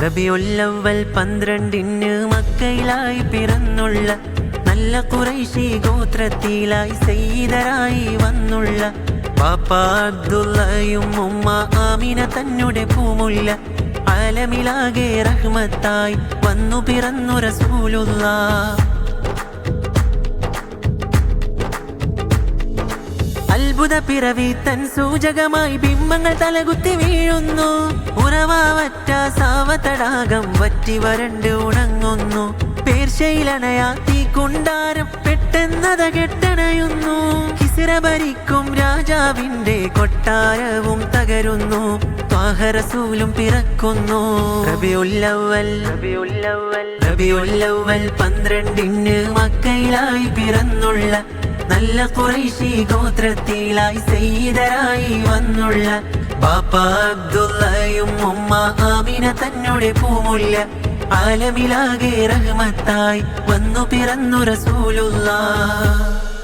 റബിയുൽ 12 മക്കയിലായി പിറന്നുള്ള നല്ല ഖുറൈശി ഗോത്രത്തിലായി സയ്യിദരായി വന്നുള്ള പാപ്പ അബ്ദുള്ളയും ഉമ്മ ആമിന തന്നെ പൂമുല്ല ആലമിലാകെ റഹ്മത്തായി വന്നു പിറന്നു റസൂലുള്ളാഹ്. അത്ഭുത പിറവി തൻ സൂചകമായി ബിംബങ്ങൾ തലകുത്തി വീഴുന്നു. ഉറവാവറ്റ സാവതടാകം വറ്റി വരണ്ട് ഉണങ്ങുന്നു. പേർഷ്യയിലണയാ തീ കുണ്ടാരം പെട്ടെന്നത കെട്ടണയുന്നു. കിസ്ര ഭരിക്കും രാജാവിന്റെ കൊട്ടാരവും തകരുന്നു. ത്വാഹ റസൂലും പിറക്കുന്നു. റബിയുൽ 12 മക്കയിലായി പിറന്നുള്ള നല്ല ഖുറൈശി ഗോത്രത്തിലായി സയ്യിദരായി വന്നുള്ള പാപ്പ അബ്ദുള്ളയും ഉമ്മ ആമിന തന്നെ പൂമുല്ല ആലമിലാകെ റഹ്മത്തായി വന്നു പിറന്നു റസൂലുള്ളാഹ്.